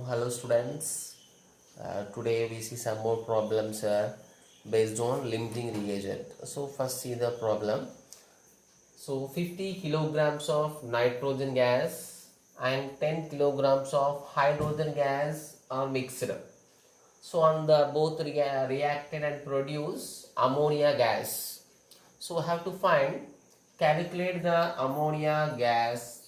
Hello students. Today we see some more problems based on limiting reagent. So first see the problem. So 50 kilograms of nitrogen gas and 10 kilograms of hydrogen gas are mixed. So on the both reacted and produce ammonia gas. So we have to calculate the ammonia gas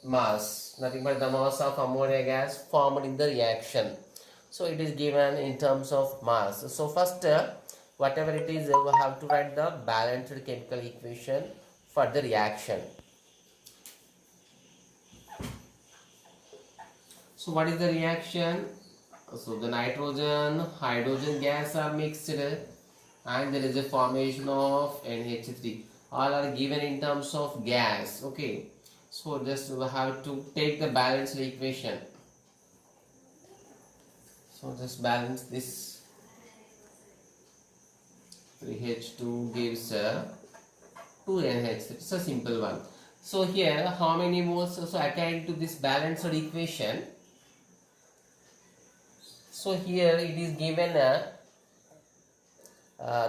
mass, nothing but the mass of ammonia gas formed in the reaction. So it is given in terms of mass. So first whatever it is, we have to write the balanced chemical equation for the reaction. So what is the reaction? So the nitrogen hydrogen gas are mixed and there is a formation of NH3. All are given in terms of gas. Okay, so just we have to take the balanced equation. So just balance this. 3H2 gives 2NH3. It's a simple one. So here how many moles? So according to this balanced equation, so here it is given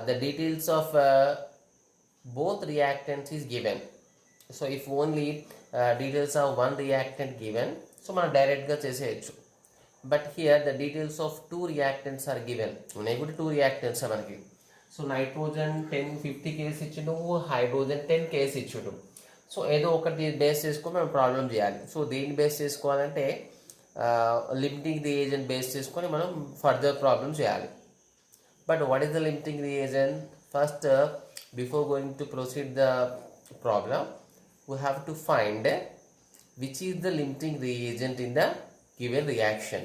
the details of both reactants is given. So if only details of one reactant given, so మనం direct గా చేసేయచ్చు. But here the details of two reactants are given. ఉన్నాయి కూడా two reactants మనకి. So nitrogen 50 case ఇచ్చిండు, hydrogen 10 case ఇచ్చిండు. So ఏదో ఒకటి బేస్ చేసుకొని మనం ప్రాబ్లం చేయాలి. సో దేని బేస్ చేసుకోవాలంటే లిమిటింగ్ రియేజెంట్ బేస్ చేసుకొని మనం ఫర్దర్ ప్రాబ్లమ్ చేయాలి. But what is the limiting reagent? First before going to proceed the problem we have to find which is the limiting reagent in the given reaction,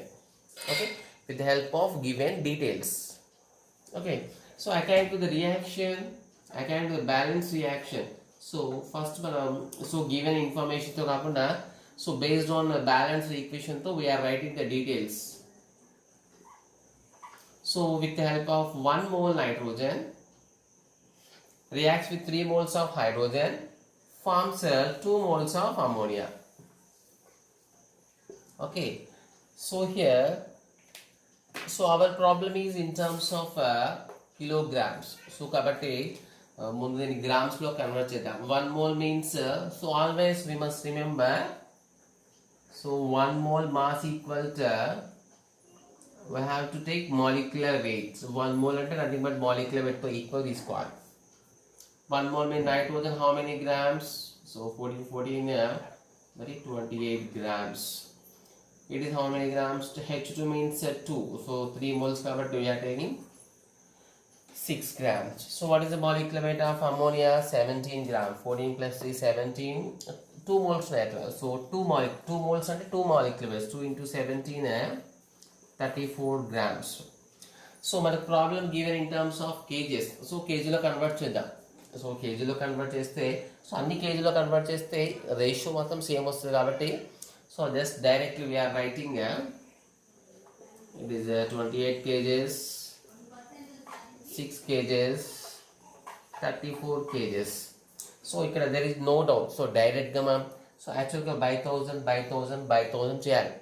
okay, with the help of given details. Okay, so according to the reaction, according to the balanced reaction, so first so given information to kakunda, so based on the balanced equation to we are writing the details. So with the help of 1 mole nitrogen reacts with 3 moles of hydrogen, forms 2 moles of ammonia. Okay, so here, so our problem is in terms of kilograms. So kabatti mundu deni grams lo convert chedam. 1 mole means so always we must remember, so 1 mole mass equal to, we have to take molecular weight. So 1 mole ante nothing but molecular weight to equal this square. 1 mole means nitrogen how many grams? So 14 that is 28 grams. It is how many grams? H2 means 2. So 3 moles covered, we are taking 6 grams. So what is the molecular weight of ammonia? 17 grams. 14 plus 3 17. 2 moles later. So 2 moles and 2 molecular weights. 2 into 17 34 grams. So my problem given in terms of kgs. So kg lo convert చేద్దాం. So కేజీలో convert చేస్తే, so అన్ని కేజీలో convert చేస్తే ratio మొత్తం same వస్తుంది కాబట్టి, so just directly we're writing it is 28 kgs, 6 kgs, 34 kgs. So ఇక్కడ there is no doubt. So డైరెక్ట్గా మనం సో యాక్చువల్గా బై థౌజండ్ చేయాలి.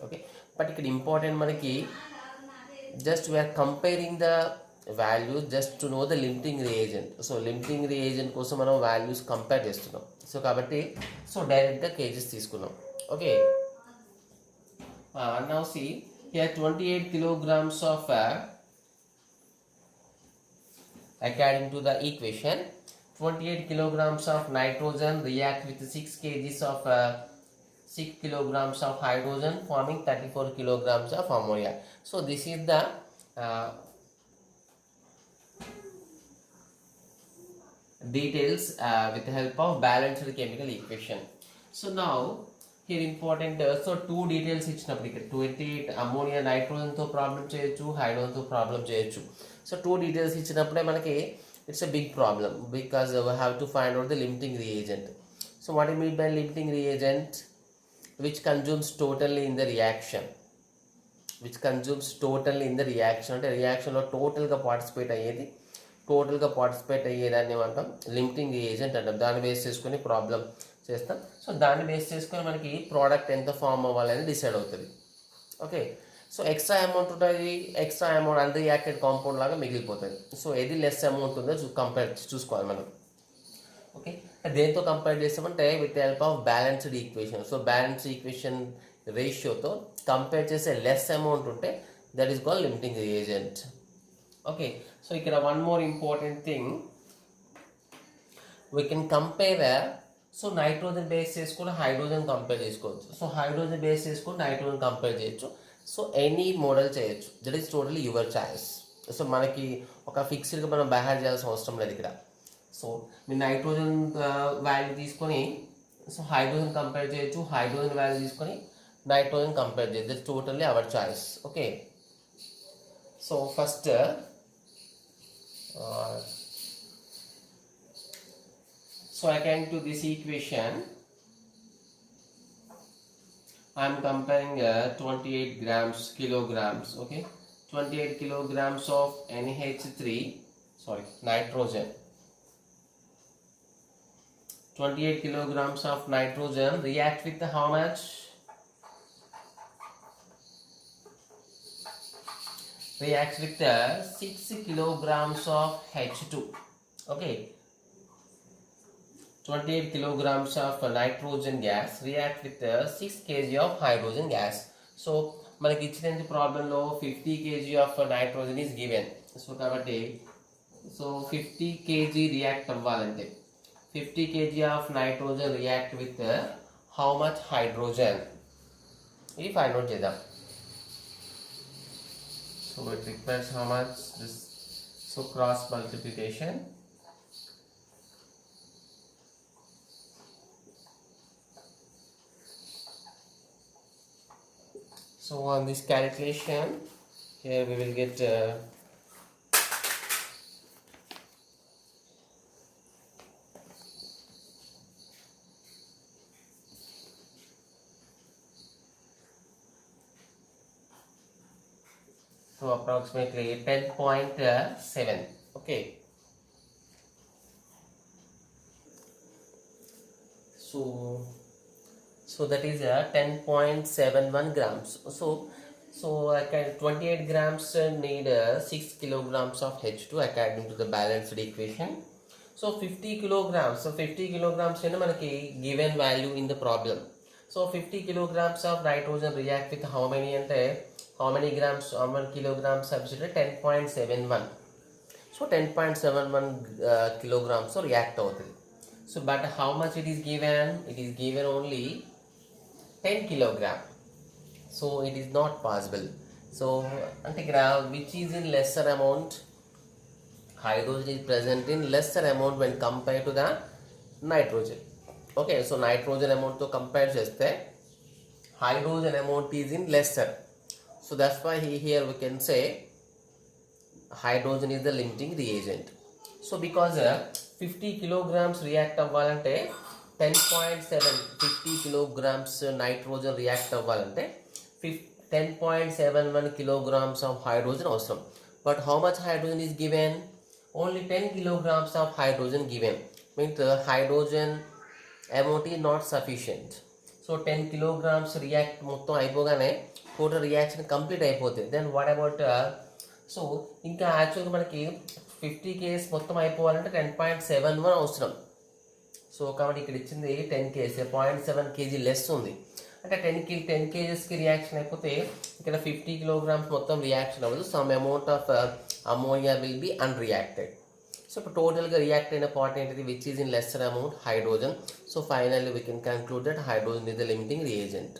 ఓకే, బట్ ఇక్కడ ఇంపార్టెంట్ మనకి just we're comparing the values just to know the limiting reagent. So limiting reagent కోసం మనం values compare చేస్తున్నాం. సో కాబట్టి సో డైరెక్ట్గా కేజెస్ తీసుకున్నాం. Okay, now see here 28 kilograms of according to the equation 28 kilograms of nitrogen react with 6 kgs of 6 kilograms of hydrogen forming 34 kilograms of ammonia. So this is the details with the help of balanced chemical equation. So now here important, so two details ఇచ్చినప్పుడు ఇక్కడ 28 ammonia nitrogen తో problem చేయొచ్చు, hydrogen తో problem చేయొచ్చు. So two details ఇచ్చినప్పుడే మనకి it's a big problem because we have to find out the limiting reagent. So what you mean by limiting reagent? Which consumes totally in the reaction, which consumes totally in the reaction అంటే రియాక్షన్లో టోటల్గా participate అయ్యేదాన్ని ఏమంటాం? Limiting reagent అంటాం. దాన్ని base చేసుకొని problem చేస్తాం. So దాన్ని బేస్ చేసుకొని మనకి ప్రోడక్ట్ ఎంత ఫామ్ అవ్వాలని డిసైడ్ అవుతుంది. ఓకే. సో ఎక్స్ట్రా అమౌంట్ ఉంటుంది, ఎక్స్ట్రా అమౌంట్ అన్రియాక్టెడ్ కాంపౌండ్ లాగా మిగిలిపోతుంది. సో ఏది లెస్ అమౌంట్ ఉందో చూసుకోవాలి మనం. ఓకే, దేంతో కంపేర్ చేస్తామంటే with help of balanced equation. So balanced equation రేషియోతో కంపేర్ చేసే లెస్ అమౌంట్ ఉంటే that is called limiting reagent. Okay, so ఇక్కడ one more important thing, we can compare. So nitrogen base చేసుకుని హైడ్రోజన్ కంపేర్ చేసుకోవచ్చు. So hydrogen base చేసుకుని nitrogen compare చేయొచ్చు. So any model చేయొచ్చు, that is totally your choice. So మనకి ఒక ఫిక్స్డ్గా మనం by heart చేయాల్సిన అవసరం లేదు ఇక్కడ. సో మీరు నైట్రోజన్ వాల్యూ తీసుకొని సో హైడ్రోజన్ కంపేర్ చేయొచ్చు, హైడ్రోజన్ వాల్యూ తీసుకొని నైట్రోజన్ కంపేర్ చేయొచ్చు, that totally our choice. Okay, so first so according to this equation I am comparing 28 grams kilograms. Okay, 28 kilograms of NH3, sorry, nitrogen. 28 kilograms of nitrogen react with how much? Reacts with 6 kilograms of H2. Okay, 28 kilograms of nitrogen gas react with 6 kg of hydrogen gas. So మనకి ఇచ్చిన ప్రాబ్లంలో 50 kg of nitrogen is given. So కాబట్టి so 50 kg react అవ్వాలంటే 50 kg of nitrogen react with how much hydrogen? ఇది find out చేద్దాం. So it requires how much this, so cross multiplication. So on this calculation here we will get so approximately 10.7. Okay, so that is 10.71 grams. So I can 28 grams need 6 kilograms of H2 according to the balanced equation. So 50 kilograms, so 50 kilograms is manaki given value in the problem. So 50 kilograms of nitrogen react with how many ante how many grams, how many kilograms substitute 10.71. So 10.71 kilograms so react అవుతుంది. So but how much it is given? It is given only 10 kilogram. So it is not possible. So ante ikkada which is in lesser amount, hydrogen is present in lesser amount when compared to the nitrogen. Okay, so nitrogen amount to compare cheste hydrogen amount is in lesser. So that's why here we can say hydrogen is the limiting reagent. So because 50 kilograms react అవ్వాలంటే 10.7 50 kilograms nitrogen react అవ్వాలంటే 10.71 kilograms of hydrogen అవసరం. But how much hydrogen is given? Only 10 kilograms of hydrogen given. Means hydrogen amount is not sufficient. So 10 kilograms react మొత్తం అయిపోగానే total reaction complete అయిపోతుంది. Then what about so ఇంకా యాక్చువల్గా మనకి 50 kgs మొత్తం అయిపోవాలంటే 10.71 అవసరం. So కాబట్టి ఇక్కడ ఇచ్చింది 10 kgs, 0.7 kg లెస్ ఉంది అంటే 10 kgsకి రియాక్షన్ అయిపోతే ఇక్కడ 50 kilograms మొత్తం రియాక్షన్ అవ్వదు. Some amount of ammonia will be unreacted. So ఇప్పుడు టోటల్గా రియాక్ట్ అయిన పార్ట్ ఏంటిది, which is in lesser amount hydrogen. So finally we can conclude that hydrogen is the limiting reagent.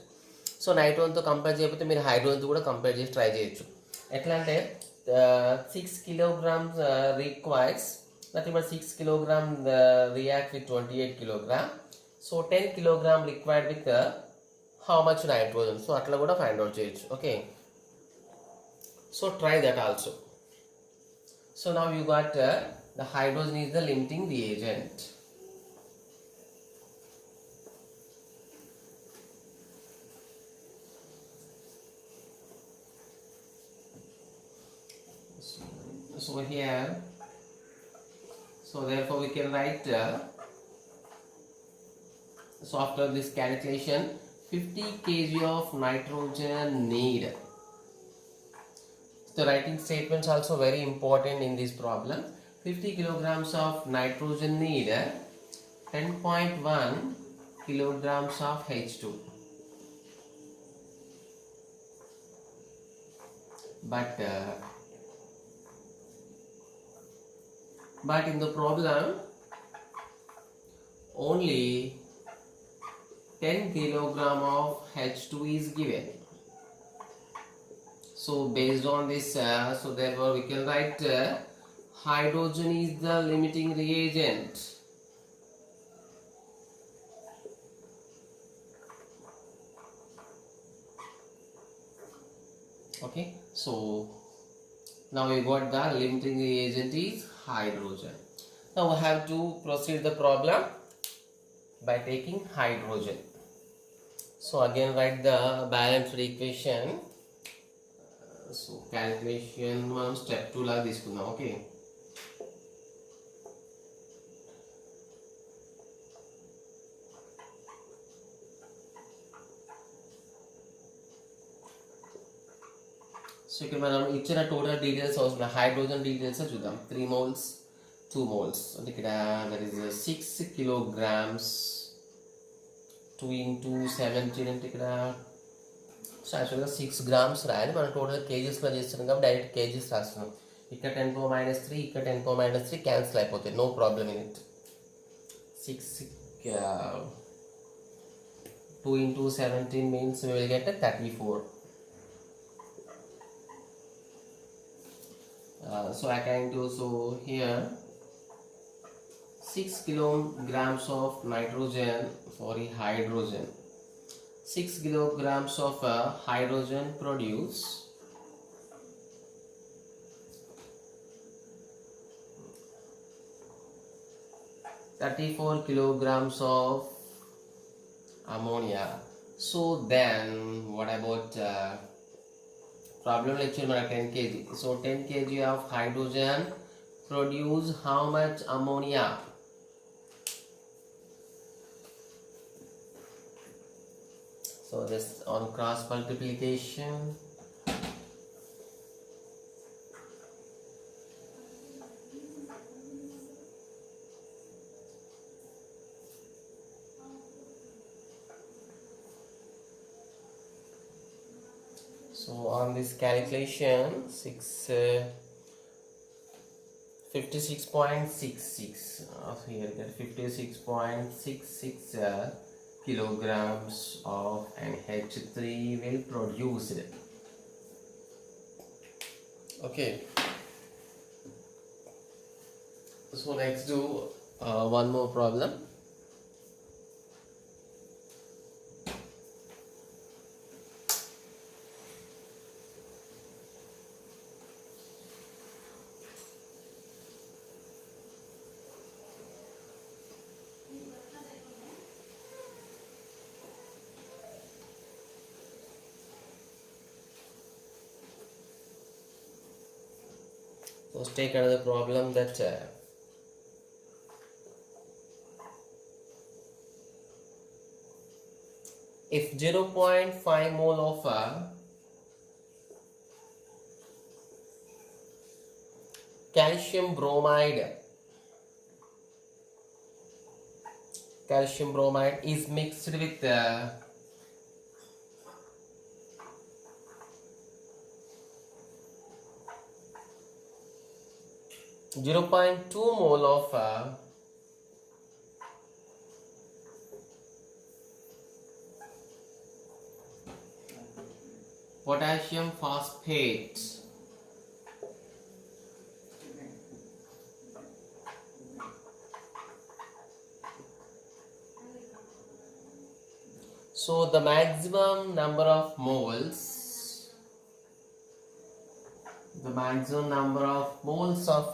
So నైట్రోజన్తో compare చేయకపోతే మీరు హైడ్రోజన్తో కూడా కంపేర్ చేసి ట్రై చేయొచ్చు. ఎట్లా అంటే 6 kilograms requires nothing but 6 kilogram react with 28 kilogram. So 10 kilogram required with how much nitrogen. So atla kuda find out cheyచ్చు. Okay, so try that also. So now you got the hydrogen is the limiting reagent. So here, so therefore we can write so after this calculation 50 kg of nitrogen need. The writing statements also very important in this problem. 50 kilograms of nitrogen need 10.1 kilograms of H2. But in the problem only 10 kilogram of H2 is given. So based on this, so therefore we can write hydrogen is the limiting reagent. Okay, so now we got the limiting reagent is hydrogen. Now we have to proceed the problem by taking hydrogen. So again write the balanced equation. So calculation మనం step 2 లాగా తీసుకుందాం. Okay, so ఇక్కడ మనం ఇచ్చిన total details అవసరం, hydrogen details చూద్దాం. 3 moles 2 moles అంటే ఇక్కడ దట్ ఈస్ 6 kilograms 2 into 17 అంటే ఇక్కడ సో యాక్చువల్గా 6 grams రాయాలి. మనం టోటల్ కేజీస్లో చేస్తున్నాం కాబట్టి డైరెక్ట్ కేజీస్ రాస్తున్నాం. ఇక్కడ 10⁻³ ఇక్కడ 10⁻³ క్యాన్సిల్ అయిపోతాయి, no problem in it. 6 2 into 17 means we will get a 34. So I can do, so here 6 kilograms of hydrogen 6 kilograms of hydrogen produce 34 kilograms of ammonia. So then what about problem lecture mana 10 kg. So 10 kg of hydrogen produce how much ammonia? So this on cross multiplication, so on this calculation 56.66 here get 56.66 kilograms of NH3 will produce it. Okay, so next do one more problem. Let's take another problem that if 0.5 mole of calcium bromide is mixed with 0.2 mole of potassium phosphate. So the maximum number of moles of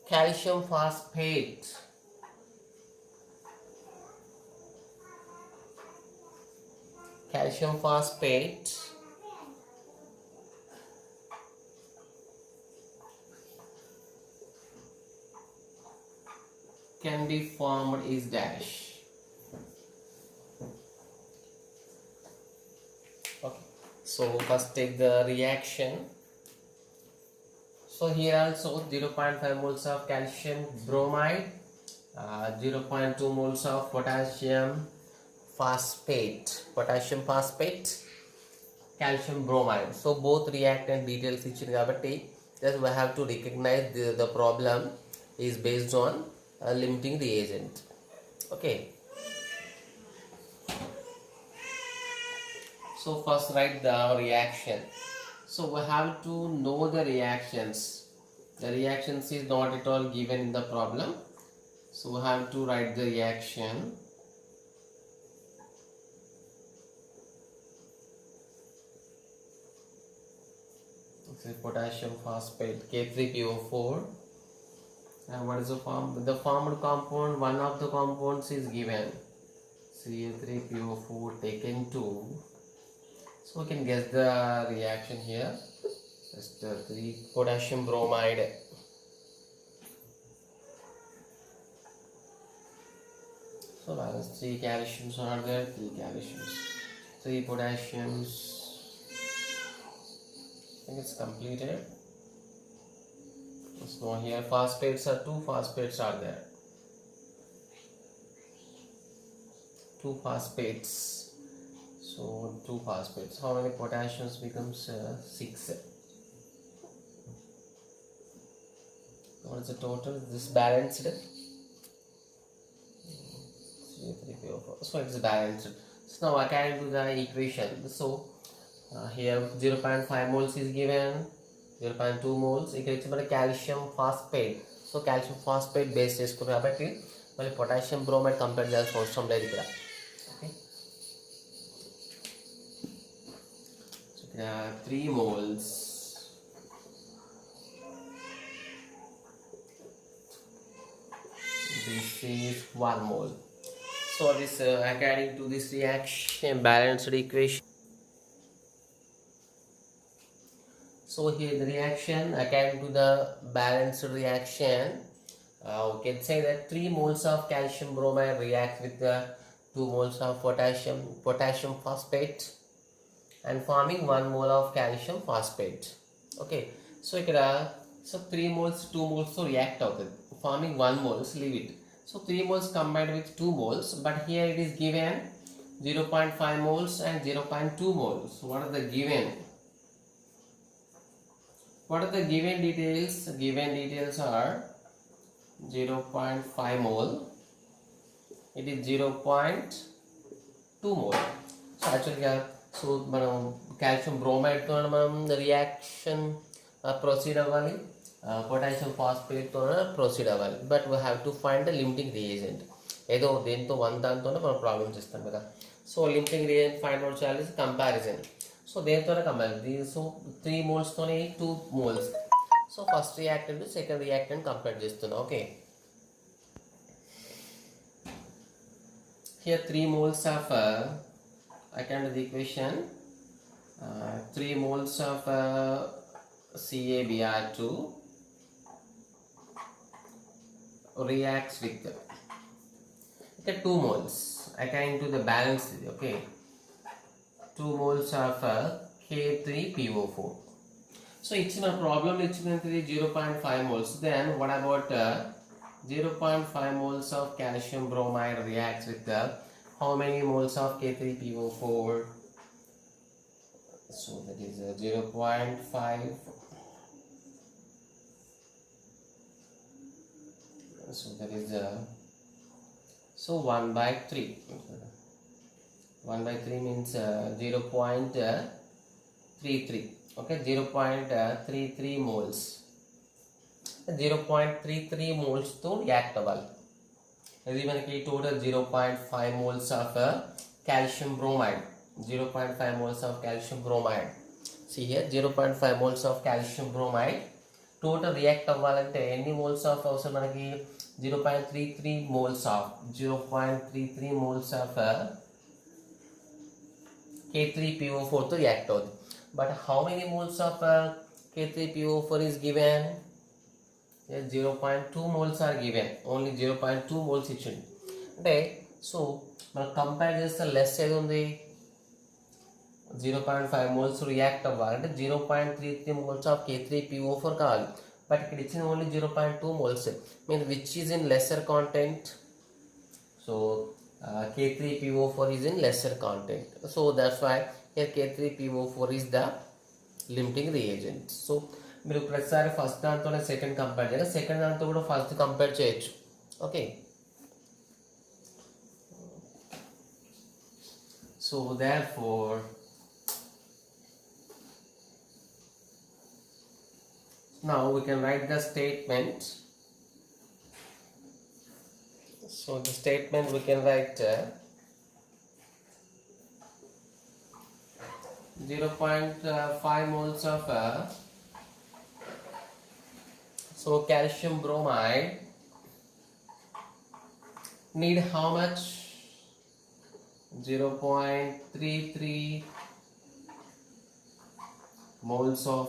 calcium phosphate can be formed is dash. So first take the reaction. So here also 0.5 moles of calcium bromide, 0.2 moles of potassium phosphate, calcium bromide. So both reactant details ఇచ్చింది కాబట్టి just we have to recognize the problem is based on limiting reagent. Okay. So first write the reaction. So we have to know the reactions. The reactions is not at all given in the problem. So we have to write the reaction. This is potassium phosphate K3PO4. And what is the form? The formed compound, one of the compounds is given. Ca3PO4 taken 2. So we can guess the reaction here. Just 3 potassium bromide. So balance 3 calciums are there, 3 calciums, 3 potassiums. I think it's completed. So here phosphates are 2 phosphates are there. 2 phosphates. So 2 phosphates. How many potassiums becomes 6? What is the total? This balanced. So it's balanced. So now according to the equation, so here 0.5 moles is given, 0.2 moles. ఇక్కడ ఇచ్చి మన calcium phosphate. So calcium phosphate base చేసుకున్నాం కాబట్టి మళ్ళీ potassium bromide compare చేయాల్సిన అవసరం లేదు ఇక్కడ. ఓకే. సో ఇక్కడ 3 moles. This is 1 mole. So this according to this reaction balanced equation. So here the reaction according to the balanced reaction, we can say that 3 moles of calcium bromide react with the 2 moles of potassium phosphate and forming 1 mole of calcium phosphate. Okay. So here so 3 moles 2 moles to react out it, forming 1 mole. Leave it. So 3 moles combined with 2 moles, but here it is given 0.5 moles and 0.2 moles. What are the given? What are the given details? Given details are 0.5 mole. It is 0.2 mole. So actually, so calcium bromide to reaction proceed avali. Potassium phosphate to proceed avali. But we have to find the limiting reagent. ఏదో దేంతో one దాంతోనే మనం problems ఇస్తాం కదా. So limiting reagent find out చేయాలి comparison. So దేంతోనే compare. So 3 moles తోనే 2 moles. So first reactant second reactant compare చేస్తున్నా. Okay. Here 3 moles of according to the equation 3 moles of CaBr2 reacts with 2 moles according to the balance. Okay, 2 moles of K3PO4. So it's a problem. It's 0.5 moles. Then what about 0.5 moles of calcium bromide reacts with how many moles of K3PO4? So that is 0.5. So that is so 1/3. 1/3 means 0.33. Okay, 0.33 moles. 0.33 moles to react అవ్వాలి. ఇది మనకి total 0.5 moles of calcium bromide. 0.5 moles of calcium bromide. See here 0.5 moles of calcium bromide. Total react అవ్వాలంటే ఎన్ని moles of అవసరం మనకి 0.33 moles of K3PO4 to react అవుతుంది. But how many moles of K3PO4 is given? Yes, 0.2 moles are given. Only 0.2 moles ఇచ్చింది. అంటే so మనం compare చేస్తే less ఏది ఉంది 0.5 moles రియాక్ట్ అవ్వాలంటే 0.33 moles of K3PO4 కావాలి. బట్ ఇక్కడ ఇచ్చిన only 0.2 moles. Means which is in lesser content. So K3PO4 is in lesser content. So that's why here K3PO4 is the limiting reagent. So మీరు ప్రతిసారి first దాంతోనే second compare చేయాలి, second దాంతో కూడా first compare చేయొచ్చు. Okay, so therefore now we can write the statement. So the statement we can write 0.5 moles of so calcium bromide need how much? 0.33 moles of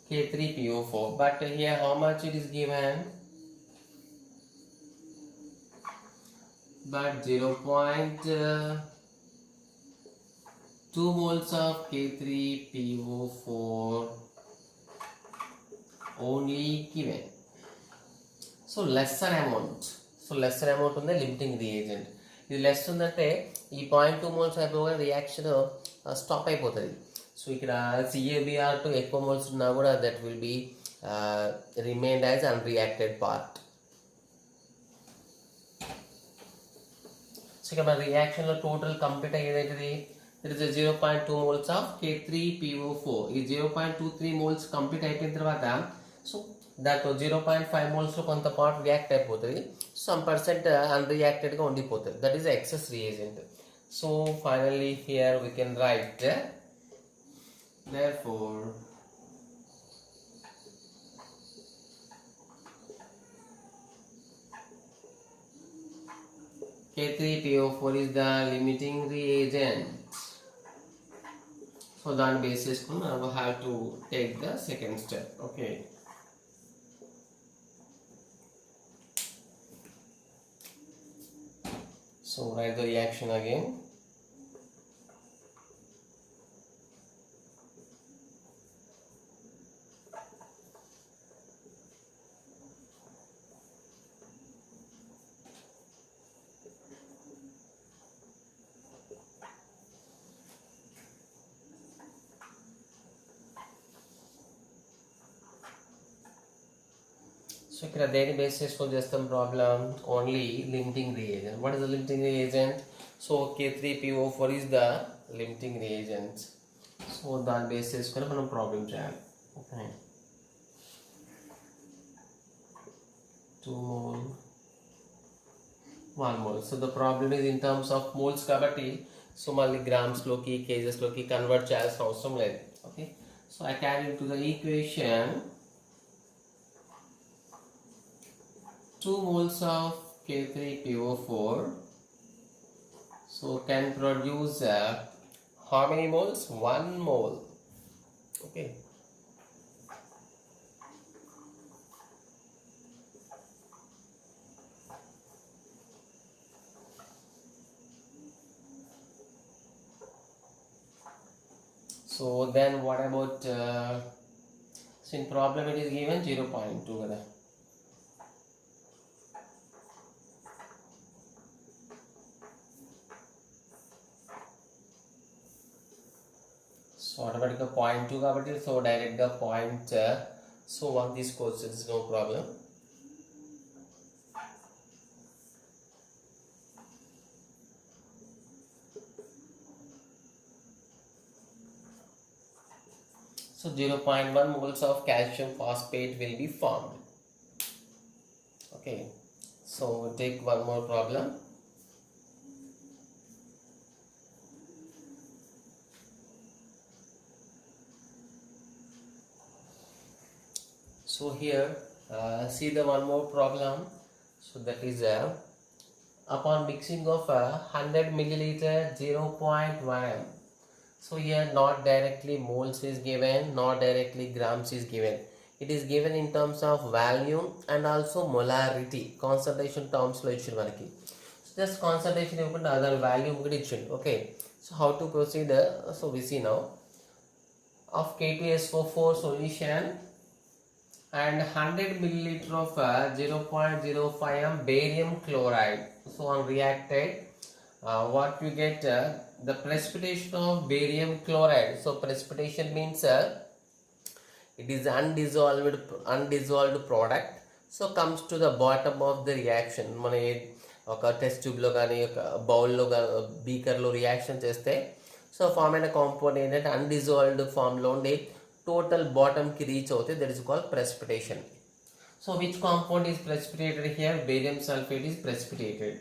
K3PO4. But here how much it is given? But 0.2 moles of K3PO4 only given. So lesser amount. So lesser amount on the limiting reagent. ఇది less ఉందంటే ఈ 0.2 moles అయిపోగా reaction stop అయిపోతుంది. So ఇక్కడ CaBr2 ఎక్కువ moles ఉన్నా కూడా that will be remained as unreacted part. So ఇక మన రియాక్షన్లో టోటల్ కంప్లీట్ అయ్యేది it is 0.2 moles of K3PO4. ఈ 0.23 moles కంప్లీట్ అయిపోయిన తర్వాత సో దాంట్లో 0.5 moles కొంత పార్ట్ రియాక్ట్ అయిపోతుంది, సమ్ పర్సెంట్ అన్రియాక్టెడ్గా ఉండిపోతుంది. That is excess reagent. So finally here we can write therefore K3PO4 is the limiting reagent. So that basis we have to take the second step. Okay, so write the reaction again. So ఇక్కడ దేని basis for చేస్తాం problem? Only limiting reagent. What is the limiting reagent? So K3PO4 is the limiting reagent. So దాని basis కూడా మనం problem చేయాలి. Okay, 2 mole 1 mole. So the problem is in terms of moles కాబట్టి so మళ్ళీ గ్రామ్స్లోకి కేజెస్లోకి convert చేయాల్సిన అవసరం లేదు. Okay, so I carry to the equation 2 moles of K3PO4 so can produce how many moles? 1 mole. Okay, so then what about so in problem it is given 0.2 kada. So automatically 0.2 కాబట్టి so డైరెక్ట్గా point so 1 తీసుకోవచ్చు, it's no problem. So 0.1 moles of calcium phosphate will be formed. Okay, so take one more problem. So here see the one more problem. So that is upon mixing of 100 milliliter 0.1 m. So here not directly moles is given, not directly grams is given. It is given in terms of volume and also molarity, concentration terms lo ichinu manaki. So just concentration ఇవ్వకుండా దాని value కూడా ఇచ్చిండు. Okay, so how to proceed? So we see now of K2SO4 solution and 100 milliliter of 0.05 m barium chloride. So on reacted, what you get? The precipitation of barium chloride. So precipitation means it is undissolved product. So comes to the bottom of the reaction. మన ఒక test ట్యూబ్లో కానీ ఒక బౌల్లో బీకర్లో reaction చేస్తే so form అయిన compound ఏంటంటే అన్డిజాల్వ్డ్ ఫామ్లో ఉండి టోటల్ బాటమ్కి రీచ్ అవుతే that is called precipitation. So which compound is precipitated here? Barium sulphate is precipitated.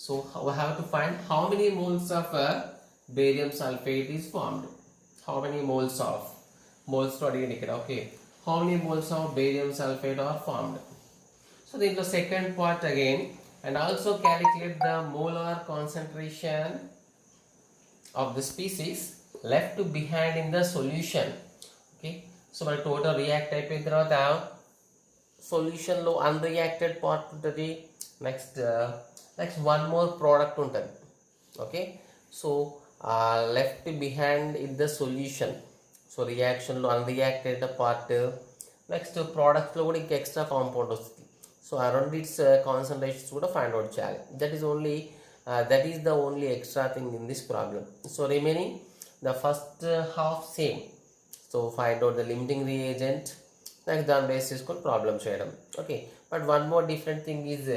So we have to find how many moles of barium sulfate is formed. How many moles of moles to అడిగింది ఇక్కడ. Okay, how many moles of barium sulfate are formed? So దీంట్లో second part again, and also calculate the molar concentration of the species left behind in the solution. Okay, so మన total react అయిపోయిన తర్వాత సొల్యూషన్లో unreacted part ఉంటుంది, next one more product ఉంటుంది. Okay, so left behind in the solution, so రియాక్షన్లో unreacted part, next ప్రోడక్ట్లో కూడా ఇంకా ఎక్స్ట్రా కాంపౌండ్ వస్తుంది. సో ఆ రెండిట్స్ కాన్సన్ట్రేషన్స్ కూడా ఫైండ్ అవుట్ చేయాలి. That is the only extra thing in this problem. So remaining the first half same. So find out the limiting reagent, next దాని base చేసుకొని ప్రాబ్లమ్ చేయడం. Okay, but one more different thing is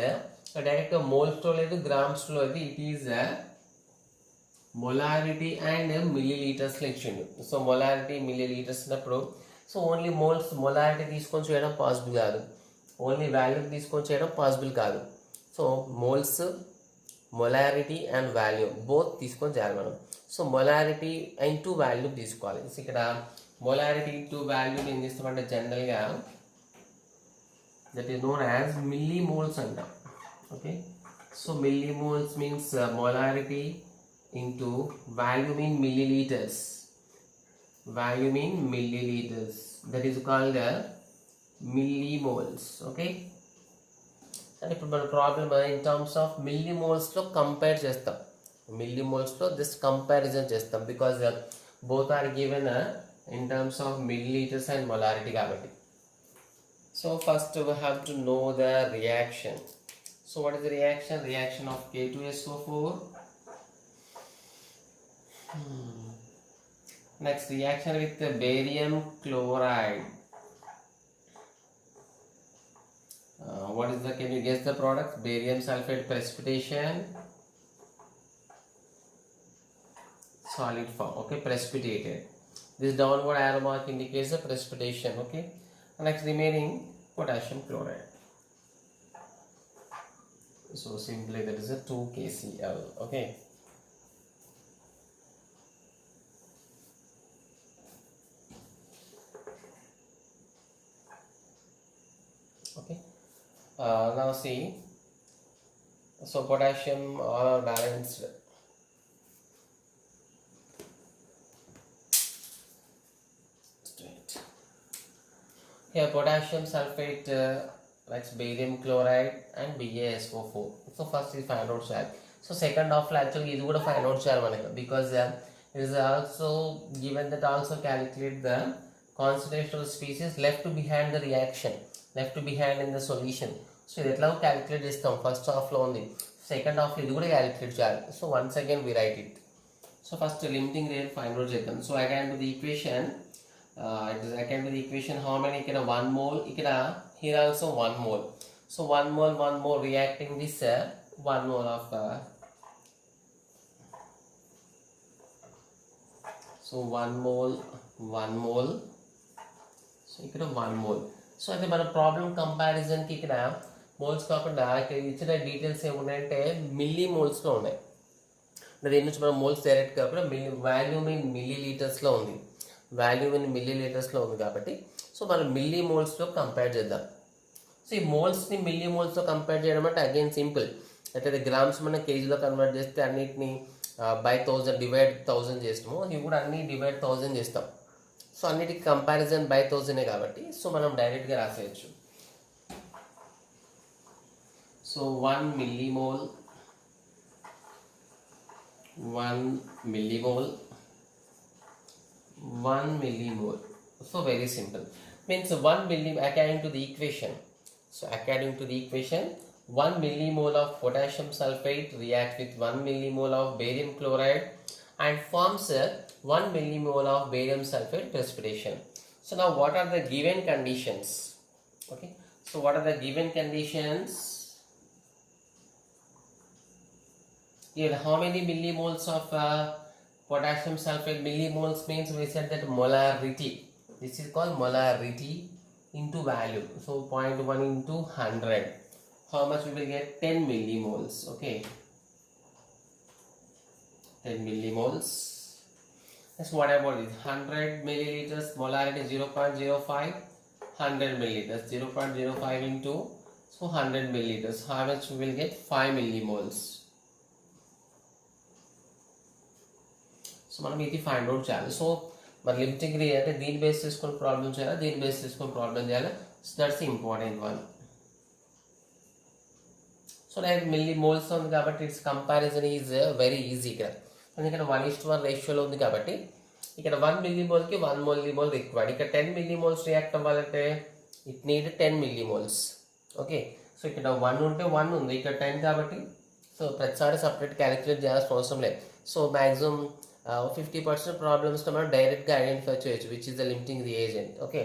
డైరెక్ట్గా మోల్స్లో లేదు, గ్రామ్స్లో అది it is molarity and మిల్లీలీటర్స్లో ఇచ్చిండు. So molarity millilitres ఉన్నప్పుడు so only molarity తీసుకొని చేయడం పాసిబుల్ కాదు, ఓన్లీ వాల్యూ తీసుకొని చేయడం పాసిబుల్ కాదు. So moles, molarity and value both తీసుకొని చేయాలి మనం. సో మొలారిటీ ఇంటూ వాల్యూ తీసుకోవాలి. సో ఇక్కడ మొలారిటీ ఇంటూ వాల్యూ ఏం చేస్తామంటే జనరల్గా that is known as milli moles అంటాం. Okay, so milli moles means molarity into value mean milliliters. Value mean milliliters, that is called millimoles. Okay, అంటే ఇప్పుడు మన problem in terms of మిల్లీమోల్స్లో compare చేస్తాం, మిల్లీమోల్స్లో జస్ట్ కంపారిజన్ చేస్తాం because both are given in terms of milliliters and molarity కాబట్టి. So first we have to know the reaction. So what is the reaction? Reaction of K2SO4. Next reaction with barium chloride. What is the, can you guess the product? Barium sulfate precipitation, solid form. Okay, precipitated. This downward arrow mark indicates the precipitation. Okay, next remaining potassium chloride. So simply that is a 2 KCl. Okay, okay. Now see, so potassium all are balanced. Straight. Here potassium sulfate likes barium chloride and BaSO4. So first is find out salt. So second half actually ఇది కూడా find out చేయాలి మనకి because it is also given that also calculate the concentration of species left behind the reaction, left behind in the solution. So ఇది ఎట్లా calculate చేస్తాం, first హాఫ్లో ఉంది, second హాఫ్లో ఇది కూడా క్యాలిక్యులేట్ చేయాలి. So once again we write it. So first limiting rate find out చేద్దాం. So again to the equation, how many, ఇక్కడ 1 mole, ఇక్కడ here also 1 mole. So 1 mole reacting this 1 mole of so 1 mole, so ఇక్కడ 1 mole. So అయితే మన problem కంపారిజన్కి ఇక్కడ moles కాకుండా ఇక్కడ ఇచ్చిన డీటెయిల్స్ ఏమున్నాయంటే మిల్లీ మోల్స్లో ఉన్నాయి. దీని నుంచి మనం మోల్స్ డైరెక్ట్ కాకుండా వాల్యూమ్ ఇన్ మిల్లీలీటర్స్లో ఉంది, కాబట్టి సో మనం మిల్లీ మోల్స్లో కంపేర్ చేద్దాం. సో ఈ మోల్స్ని మిల్లీ మోల్స్తో కంపేర్ చేయడం అంటే అగైన్ సింపుల్. అయితే గ్రామ్స్ మనం కేజీలో కన్వర్ట్ చేస్తే అన్నిటిని బై 1000 డివైడ్ 1000 చేస్తాము, ఇవి కూడా అన్ని డివైడ్ 1000 చేస్తాం. సో అన్నిటికి కంపారిజన్ బై 1000 కాబట్టి సో మనం డైరెక్ట్గా రాసేయచ్చు. So 1 millimole 1 millimole, 1 millimole. So very simple. Means 1 millimole according to the equation. So according to the equation, 1 millimole of potassium sulfate reacts with 1 millimole of barium chloride and forms a 1 millimole of barium sulfate precipitation. So now what are the given conditions? Okay. So what are the given conditions? Here how many millimoles of potassium sulfate? Millimoles means we said that molarity. This is called molarity into value. So 0.1 into 100. How much we will get? 10 millimoles. Okay. 10 millimoles. So what about this? 100 milliliters molarity 0.05. 100 milliliters 0.05 into so 100 milliliters. How much we will get? 5 millimoles. So మనం ఇది find out చేయాలి. So మన limiting అంటే దీని base చేసుకొని problem చేయాలి, దీని base చేసుకొని ప్రాబ్లం చేయాలి. So that's important one. So direct milli moles ఉంది కాబట్టి it's comparison is very easy ఇక్కడ. ఎందుకంటే 1:1 రేషియోలో ఉంది కాబట్టి ఇక్కడ 1 మిల్లీమోల్కి 1 మిల్లీమోల్ రిక్వైర్డ్. ఇక్కడ 10 మిల్లీమోల్స్ రియాక్ట్ అవ్వాలంటే it need 10 millimoles. Okay. So ఇక్కడ 1 ఉంటే 1 ఉంది, ఇక్కడ 10 కాబట్టి సో ప్రతిసారి సపరేట్ క్యాలిక్యులేట్ చేయాల్సిన అవసరం లేదు. సో మ్యాక్సిమం 50% ప్రాబ్లమ్స్ మనం డైరెక్ట్గా ఐడెంటిఫై చేయొచ్చు which is the limiting reagent. Okay.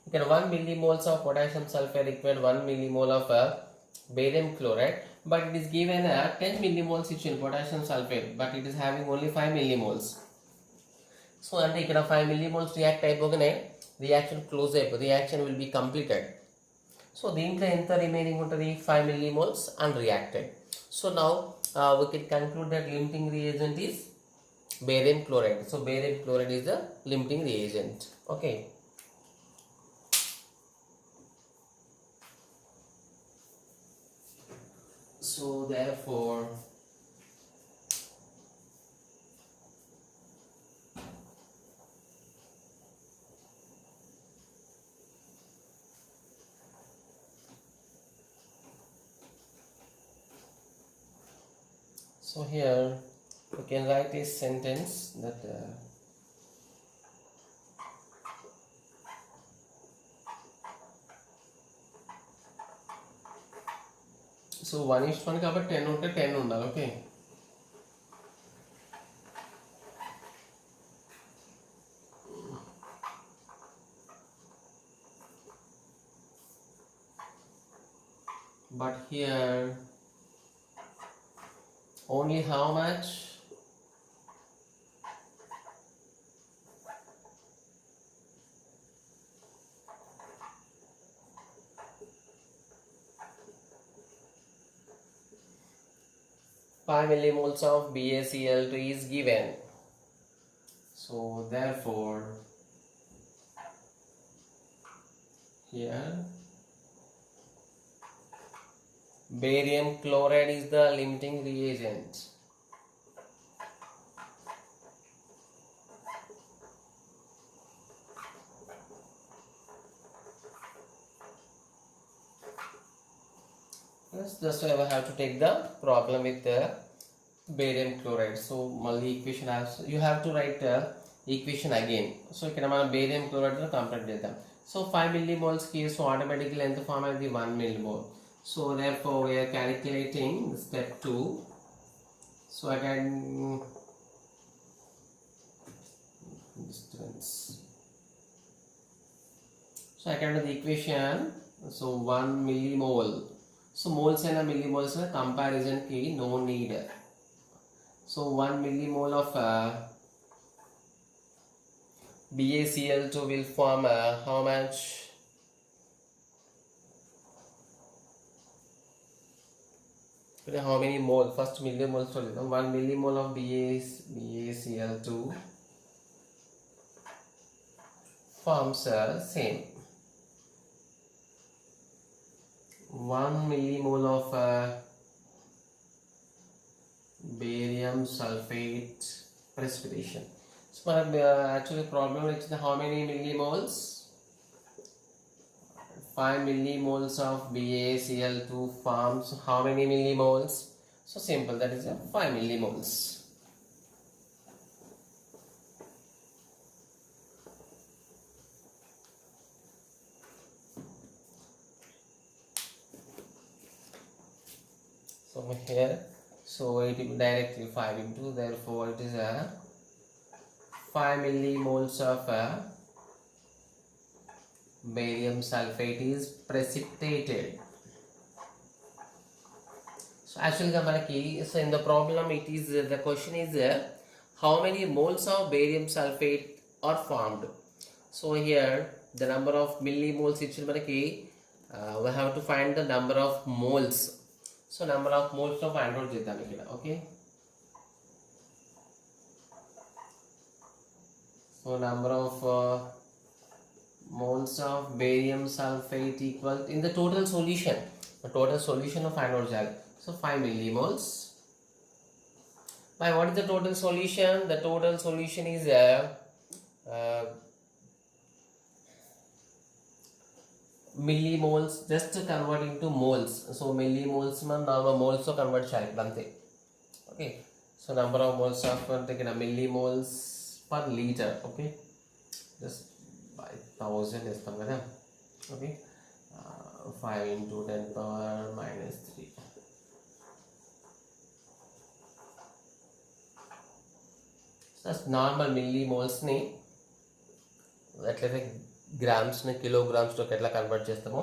ఇక్కడ 1 millimoles of potassium sulfate required 1 millimole of barium chloride, but it is given 10 millimoles in potassium sulfate, but it is having only 5 millimoles. So అంటే ఇక్కడ 5 millimoles react అయిపోగానే reaction close అయిపోతుంది, reaction will be completed. So దీంట్లో ఎంత remaining ఉంటుంది? 5 millimoles unreacted. So now we can conclude that limiting reagent is barium chloride. So barium chloride is the limiting reagent. Okay. So therefore so here we can write a sentence that so 1:1 కాబట్టి 10 ఉంటే 10 ఉండాలి. Okay. But here only how much? Five millimoles of BaCl2 is given. So therefore here barium chloride is the limiting reagent. Yes, just I have to take the problem with the barium chloride. So multi equation has you have to write the equation again. So ikkada mana barium chloride lo complete chedam. So 5 millimoles ki so automatically ఎంత form అయింది? 1 millimole. So therefore we are calculating step 2. So I can distance. So I can do the equation. So 1 millimole. So moles and millimoles comparison ki no need. So 1 millimole of BaCl2 will form how much? How many mole? First millimoles. 1 millimole of BaCl2 forms same 1 millimole of barium sulfate precipitation. So actually problem is how many millimoles? 5 millimoles of BaCl2 forms how many millimoles? So simple, that is 5 millimoles. So here, so it will directly 5 into, therefore it is a 5 millimoles of barium sulfate is precipitated. So actually so in the problem it is the question is how many moles of barium sulfate are formed. So here the number of millimoles we have to find the number of moles. So number of moles to find out cheddam ikkada. Okay, so number of moles of barium sulfate equal in the total solution. The total solution of find out cheyali. So 5 millimoles by what is the total solution? The total solution is millimoles, just to convert into moles. So millimoles man normal moles to convert cheyali ante. Okay, so number of moles of millimoles per liter. Okay, just by 1000 istam kada. Okay, 5 into 10 power minus 3. Normal మిల్లీమోల్స్ని ఎట్లయితే గ్రామ్స్ని కిలోగ్రామ్స్లోకి ఎట్లా convert చేస్తామో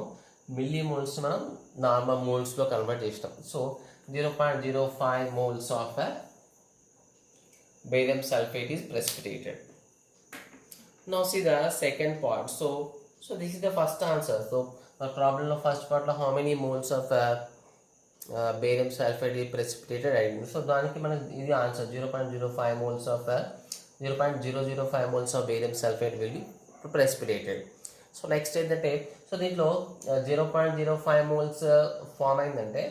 millimoles మనం normal మోల్స్లో convert చేస్తాం. So 0.05 moles of barium sulfate is precipitated. Now see the second part. So this is the first answer. So the problem of first part lo how many moles of barium sulfate is precipitated అయింది. So దానికి మనకి ఇది answer 0.05 moles of 0.005 moles of barium sulfate will be precipitated. So next ఏంటంటే so దీంట్లో 0.05 moles form అయిందంటే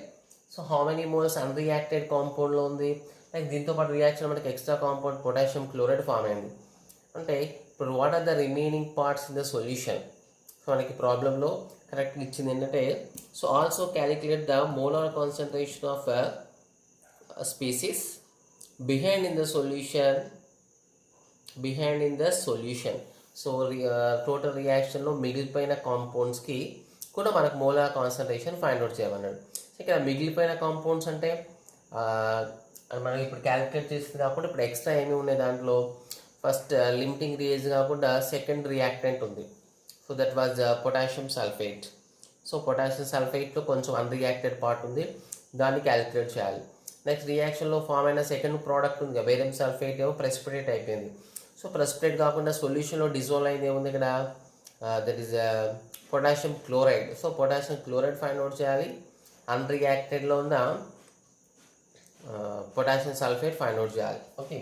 so how many moles unreacted కాంపౌండ్లో ఉంది. Like దీంతో పాటు రియాక్షన్ మనకి extra compound potassium chloride form అయింది. అంటే ఇప్పుడు what are the remaining parts in the solution. So మనకి ప్రాబ్లంలో కరెక్ట్ ఇచ్చింది ఏంటంటే so also calculate the molar concentration of species behind in the solution. So total రియాక్షన్లో మిగిలిపోయిన కాంపౌండ్స్కి కూడా మనకు మోలార్ కాన్సన్ట్రేషన్ ఫైండ్ అవుట్ చేయమన్నాడు. ఇక్కడ మిగిలిపోయిన కాంపౌండ్స్ అంటే మనకి ఇప్పుడు క్యాలిక్యులేట్ చేసింది కాకుండా ఇప్పుడు ఎక్స్ట్రా ఏమి ఉన్నాయి దాంట్లో. ఫస్ట్ లిమిటింగ్ రియేజ్ కాకుండా సెకండ్ రియాక్టెంట్ ఉంది. So that was potassium sulphate. So potassium సల్ఫేట్లో కొంచెం అన్రియాక్టెడ్ పార్ట్ ఉంది, దాన్ని క్యాలిక్యులేట్ చేయాలి. నెక్స్ట్ రియాక్షన్లో ఫామ్ అయిన సెకండ్ ప్రోడక్ట్ ఉంది కదా బేరియం సల్ఫేట్ ఏమో ప్రెసిపిటేట్ అయిపోయింది. సో ప్రెసిపిటేట్ కాకుండా సొల్యూషన్లో డిజాల్వ్ అయింది ఏముంది ఇక్కడ that is potassium chloride. So potassium chloride find out చేయాలి. అన్రియాక్టెడ్లో ఉన్న పొటాషియం సల్ఫేట్ ఫైండ్ అవుట్ చేయాలి. Okay,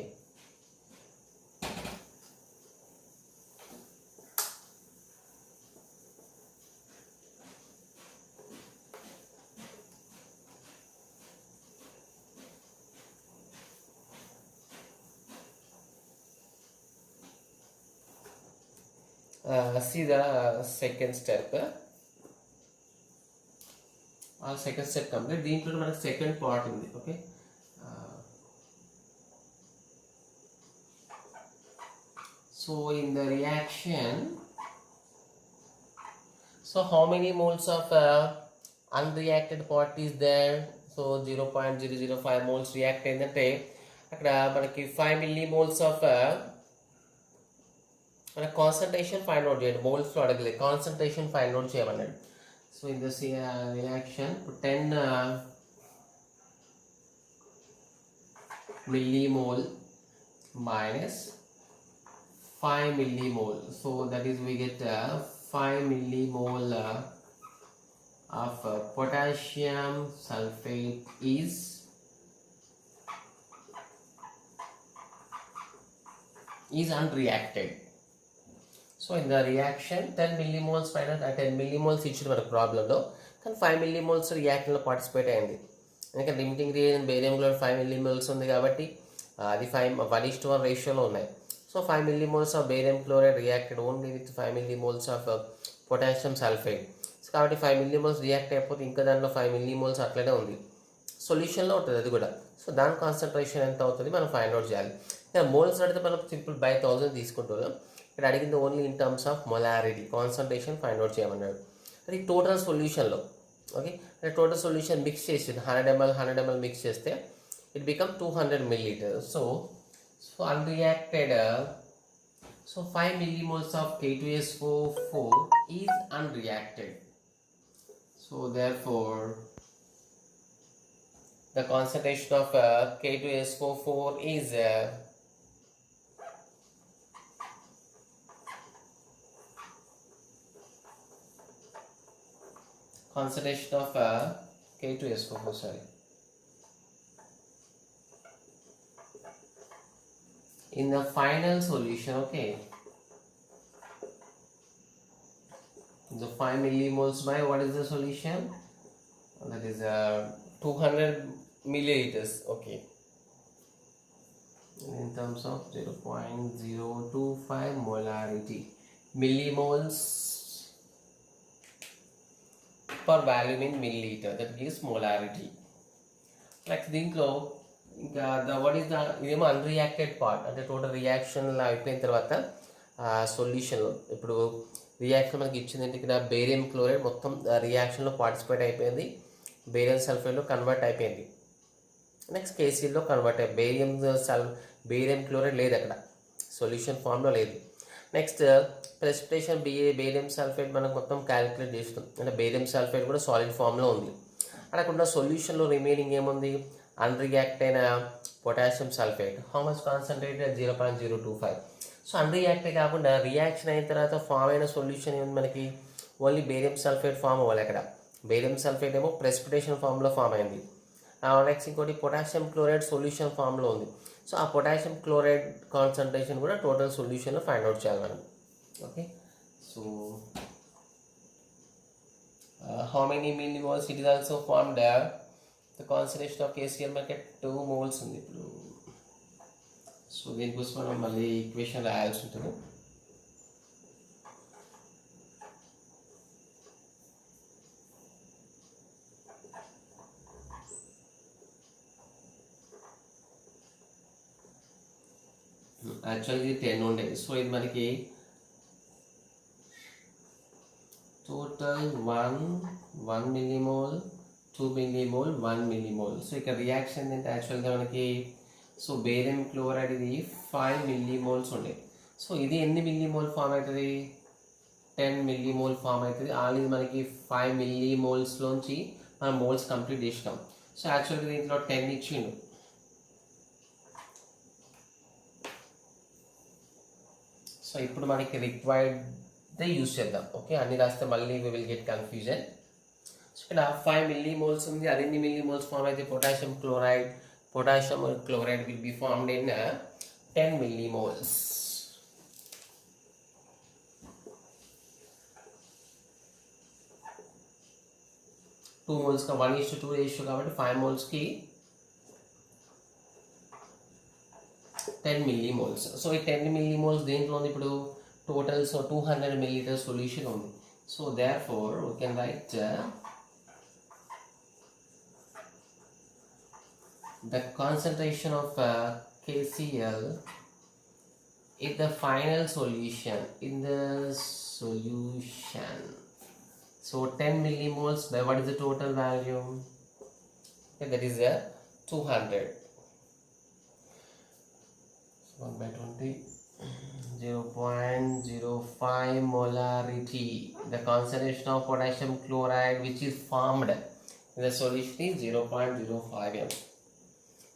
see the second step. Second step complete. దీంట్లో మనకి సెకండ్ పార్ట్ ఉంది. Okay, so in the reaction, so how many moles of unreacted part is there? So 0.005 moles react అయిందంటే అక్కడ మనకి 5 millimoles of మన concentration find out చేయండి. మోల్స్లో అడగలేదు, concentration find out చేయమన్నాడు. So in this reaction 10 millimole minus 5 millimole. So that is we get 5 millimole of potassium sulfate is unreacted. So in the reaction 10 millimoles minus 10 millimoles ఇచ్చిన మనకు ప్రాబ్లంలో కానీ 5 millimoles రియాక్షన్లో participate అయింది. ఎందుకంటే limiting reagent barium chloride 5 millimoles ఉంది కాబట్టి అది 1:1 రేషియోలో ఉన్నాయి. So 5 millimoles of barium chloride reacted only with 5 millimoles of potassium sulphate. So కాబట్టి 5 millimoles రియాక్ట్ అయిపోతే ఇంకా దాంట్లో 5 millimoles అట్లనే ఉంది, సొల్యూషన్లో ఉంటుంది అది కూడా. సో దాని కాన్సన్ట్రేషన్ ఎంత అవుతుంది మనం ఫైండ్ అవుట్ చేయాలి. మోల్స్ అడిగితే మనం సింపుల్ బై 1000 తీసుకుంటున్నాం. ఇక్కడ అడిగింది only in terms of molarity, concentration find out చేయమన్నాడు. అది టోటల్ సొల్యూషన్లో ఓకే, టోటల్ సొల్యూషన్ మిక్స్ చేసి 100 ml మిక్స్ చేస్తే ఇట్ బికమ్ 200 milliliters. సో unreacted, so 5 millimoles of K2SO4 is unreacted. So therefore the concentration of K2SO4 is concentration of K2SO4, sorry, in the final solution. Okay, the 5 millimoles by what is the solution? That is 200 milliliters. Okay, in terms of 0.025 molarity, millimoles per volume in milliliter, that gives molarity. Like దీంట్లో ఇంకా what is the, ఇదేమో అన్రియాక్టెడ్ part, అంటే total reaction అయిపోయిన తర్వాత సొల్యూషన్లో ఇప్పుడు reaction మనకి ఇచ్చింది ఏంటి, ఇక్కడ బేరియం క్లోరైడ్ మొత్తం రియాక్షన్లో పార్టిసిపేట్ అయిపోయింది, బేరియం సల్ఫైడ్లో కన్వర్ట్ అయిపోయింది, నెక్స్ట్ కేసీఎల్లో కన్వర్ట్ అయ్యి బేరియం క్లోరైడ్ లేదు అక్కడ, సొల్యూషన్ ఫామ్లో లేదు. నెక్స్ట్ ప్రెసిపిటేషన్ బేరియం సల్ఫైడ్ మనకు మొత్తం క్యాలిక్యులేట్ చేస్తాం, అంటే బేరియం సల్ఫైడ్ కూడా సాలిడ్ ఫామ్లో ఉంది. అక్కడ సొల్యూషన్లో రిమైనింగ్ ఏముంది, అన్రియాక్ట్ అయిన potassium sulphate. How much concentrated, 0.025. So అన్రియాక్టే కాకుండా రియాక్షన్ అయిన తర్వాత ఫామ్ అయిన సొల్యూషన్ ఏముంది మనకి, ఓన్లీ బేరియం సల్ఫేట్ ఫామ్ అవ్వాలి. అక్కడ బేరియం సల్ఫేట్ ఏమో ప్రెసిపిటేషన్ ఫామ్లో ఫామ్ అయింది. నెక్స్ట్ ఇంకోటి పొటాషియం క్లోరైడ్ సొల్యూషన్ ఫామ్లో ఉంది. సో ఆ పొటాషియం క్లోరైడ్ కాన్సన్ట్రేషన్ కూడా టోటల్ సొల్యూషన్లో ఫైండ్ అవుట్ చేయాలి మనం. Okay, so how many millimoles it is also formed, the concentration of KCl మనకి 2 moles ఉంది ఇప్పుడు. సో దీనికోసం మనం మళ్ళీ ఈక్వేషన్ రాయాల్సి ఉంటుంది. యాక్చువల్గా ఇది 10 ఉండేది. సో ఇది మనకి total 1 millimole, 2 millimole, 1 millimole. So ఇక్కడ రియాక్షన్ ఏంటంటే యాక్చువల్గా మనకి, సో బేరియం క్లోరైడ్ ఇది 5 millimoles ఉండే. సో ఇది ఎన్ని మిల్లీమోల్ ఫామ్ అవుతుంది, 10 millimole ఫామ్ అవుతుంది. ఆల్రెడీ మనకి 5 millimoles మనం మోల్స్ కంప్లీట్ చేసినాం. సో యాక్చువల్గా దీంట్లో 10 ఇచ్చిండు. సో ఇప్పుడు మనకి రిక్వైర్డ్ యూజ్ చేద్దాం. ఓకే, అన్ని రాస్తే మళ్ళీ we will get confusion. So ఇక్కడ 5 millimoles ఉంది, అది ఎన్ని మిల్లీమోల్స్ ఫామ్ అయితే potassium chloride will be formed in 10 millimoles. Two moles 1:2 ratio కాబట్టి 5 మోల్స్కి 10 millimoles. సో ఈ 10 millimoles దేంట్లో ఉంది ఇప్పుడు టోటల్, సో 200 milliliter సొల్యూషన్ ఉంది. So therefore we can write the concentration of KCl in the final solution, so 10 millimoles by what is the total value? Okay, that is 200. 1/20, 0.05 molarity. The concentration of potassium chloride which is formed in the solution is 0.05 m.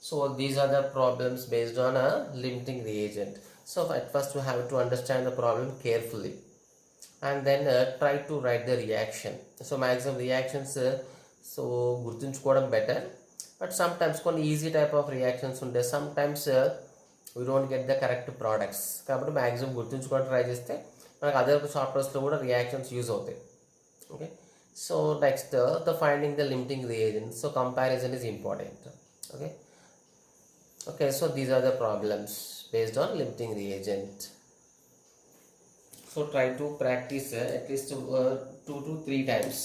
So these are the problems based on a limiting reagent. So at first you have to understand the problem carefully and then try to write the reaction. So maximum reactions so గుర్తుంచుకోవడం better, but sometimes కొన్ని easy type of reactions ఉంటాయి, sometimes we don't get the correct products. కాబట్టి maximum గుర్తుంచుకొని try చేస్తే మనకు other చాప్టర్స్లో కూడా reactions use అవుతాయి. Okay, so next the finding the limiting reagent. So comparison is important. Okay okay so these are the problems based on limiting reagent. So try to practice at least 2 to 3 times.